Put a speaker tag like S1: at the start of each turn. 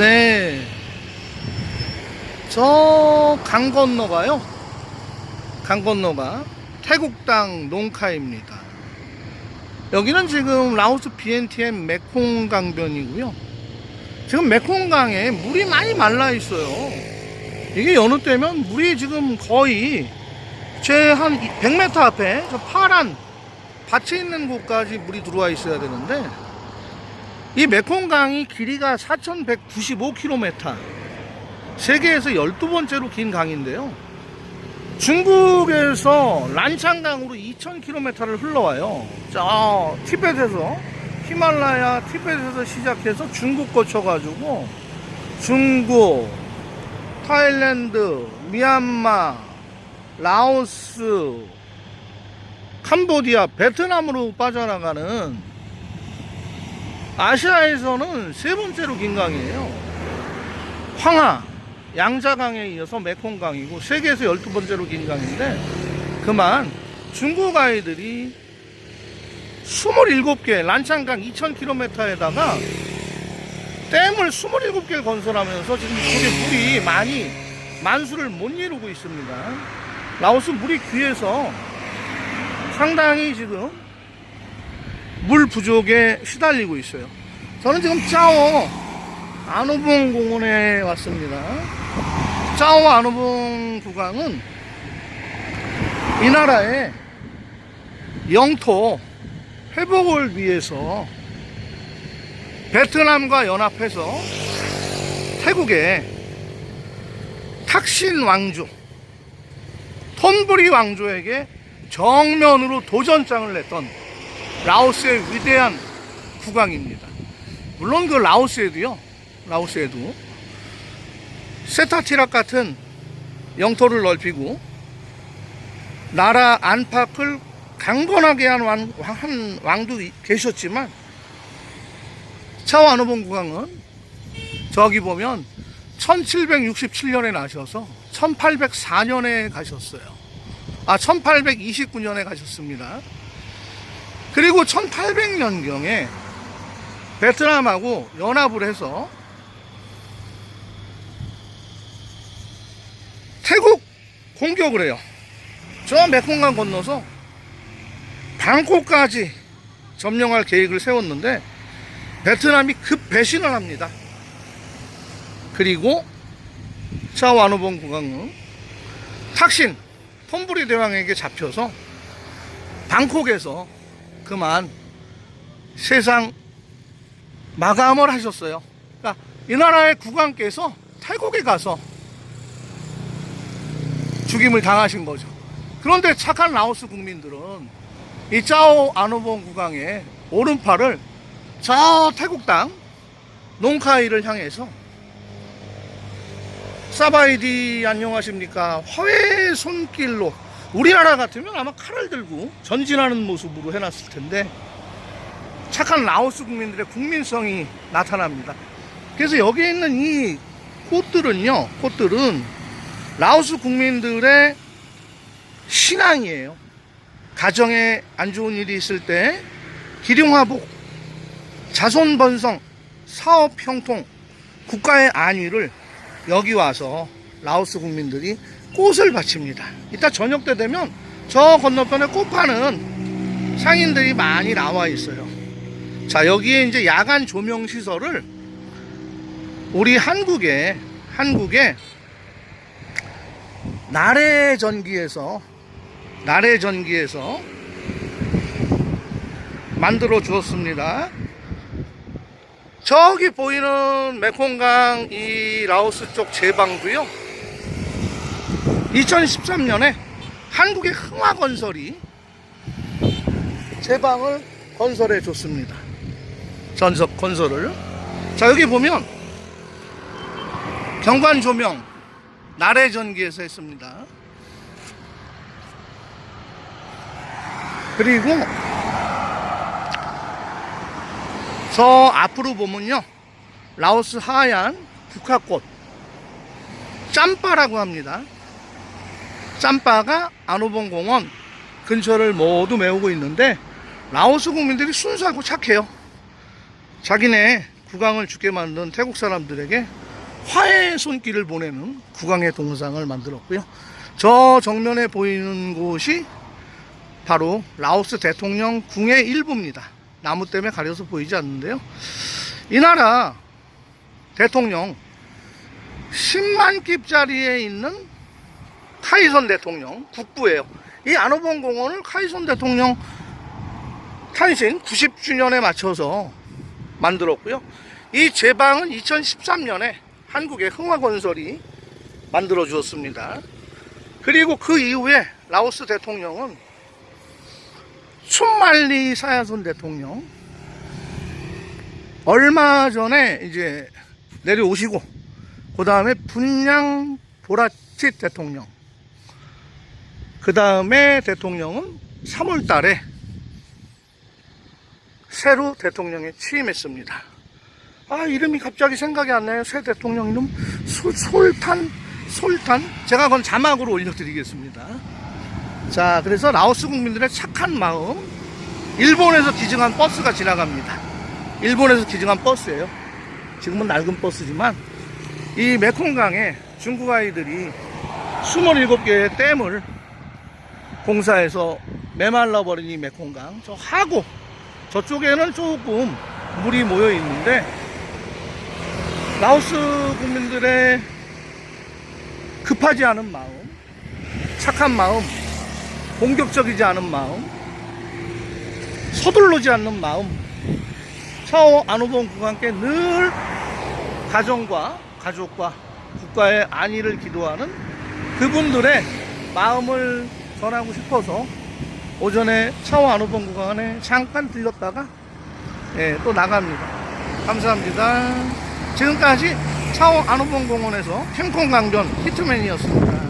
S1: 네, 저 강 건너가요. 강 건너가 태국 땅 농카입니다. 여기는 지금 라오스 BNTM 메콩 강변이고요. 지금 메콩강에 물이 많이 말라 있어요. 이게 여느 때면 물이 지금 거의 제 한 100m 앞에 저 파란 밭이 있는 곳까지 물이 들어와 있어야 되는데, 이 메콩강이 길이가 4195km, 세계에서 12번째로 긴 강인데요. 중국에서 란창강으로 2000km를 흘러와요. 저 티베트에서, 히말라야 티베트에서 시작해서 중국 거쳐가지고 중국, 타일랜드, 미얀마, 라오스, 캄보디아, 베트남으로 빠져나가는 아시아에서는 세 번째로 긴 강이에요. 황하, 양자강에 이어서 메콩강이고 세계에서 12번째로 긴 강인데, 그만 중국 아이들이 27개, 란창강 2000km에다가 댐을 27개 건설하면서 지금 이쪽에 물이 많이 만수를 못 이루고 있습니다. 라오스 물이 귀해서 상당히 지금 물 부족에 시달리고 있어요. 저는 지금 짜오 아누봉 공원에 왔습니다. 짜오 아누봉 구강은 이 나라의 영토 회복을 위해서 베트남과 연합해서 태국의 탁신 왕조, 톤부리 왕조에게 정면으로 도전장을 냈던 라오스의 위대한 국왕입니다. 물론 그 라오스에도 세타티락 같은 영토를 넓히고 나라 안팎을 강건하게 한 왕도 계셨지만, 차오 아누봉 국왕은 저기 보면 1767년에 나셔서 1804년에 가셨어요. 1829년에 가셨습니다. 그리고 1800년경에 베트남하고 연합을 해서 태국 공격을 해요. 저 메콩강 건너서 방콕까지 점령할 계획을 세웠는데 베트남이 급 배신을 합니다. 그리고 차오 아누봉 국왕은 탁신 톤부리 대왕에게 잡혀서 방콕에서 그만 세상 마감을 하셨어요. 그러니까 이 나라의 국왕께서 태국에 가서 죽임을 당하신 거죠. 그런데 착한 라오스 국민들은 이 짜오 아누봉 국왕의 오른팔을 저 태국 땅 농카이를 향해서 사바이디 안녕하십니까 화해 손길로, 우리나라 같으면 아마 칼을 들고 전진하는 모습으로 해놨을 텐데 착한 라오스 국민들의 국민성이 나타납니다. 그래서 여기 있는 이 꽃들은 라오스 국민들의 신앙이에요. 가정에 안 좋은 일이 있을 때 기륭화복, 자손번성, 사업 형통, 국가의 안위를 여기 와서 라오스 국민들이 꽃을 바칩니다. 이따 저녁 때 되면 저 건너편에 꽃 파는 상인들이 많이 나와 있어요. 자, 여기에 이제 야간 조명 시설을 우리 한국의 나래 전기에서 만들어 주었습니다. 저기 보이는 메콩강 이 라오스 쪽 제방도요, 2013년에 한국의 흥화건설이 제방을 건설해 줬습니다. 건설을. 자, 여기 보면 경관 조명 나래 전기에서 했습니다. 그리고 저 앞으로 보면요, 라오스 하얀 국화꽃 짬바라고 합니다. 짬바가 아누봉 공원 근처를 모두 메우고 있는데, 라오스 국민들이 순수하고 착해요. 자기네 국왕을 죽게 만든 태국 사람들에게 화해의 손길을 보내는 국왕의 동상을 만들었고요. 저 정면에 보이는 곳이 바로 라오스 대통령 궁의 일부입니다. 나무 때문에 가려서 보이지 않는데요. 이 나라 대통령 10만 깁짜리에 있는 카이손 대통령 국부예요. 이 아노본 공원을 카이손 대통령 탄신 90주년에 맞춰서 만들었고요. 이 제방은 2013년에 한국의 흥화건설이 만들어 주었습니다. 그리고 그 이후에 라오스 대통령은 춘말리 사야손 대통령 얼마 전에 이제 내려오시고, 그 다음에 분양 보라칫 대통령, 그 다음에 대통령은 3월 달에 새로 대통령에 취임했습니다. 아, 이름이 갑자기 생각이 안 나요. 새 대통령 이름 솔탄 제가 그건 자막으로 올려드리겠습니다. 자, 그래서 라오스 국민들의 착한 마음, 일본에서 기증한 버스가 지나갑니다. 일본에서 기증한 버스예요. 지금은 낡은 버스지만 이 메콩강에 중국 아이들이 27개의 댐을 공사해서 메말라버린 이 메콩강, 저 하고 저쪽에는 조금 물이 모여 있는데, 라오스 국민들의 급하지 않은 마음, 착한 마음, 공격적이지 않은 마음, 서둘르지 않는 마음, 차오 아노본 국왕께 늘 가정과 가족과 국가의 안위를 기도하는 그분들의 마음을 전하고 싶어서 오전에 차오 아노본 국왕에 잠깐 들렸다가 또 나갑니다. 감사합니다. 지금까지 차오 아노본 공원에서 캔콩 강변 히트맨이었습니다.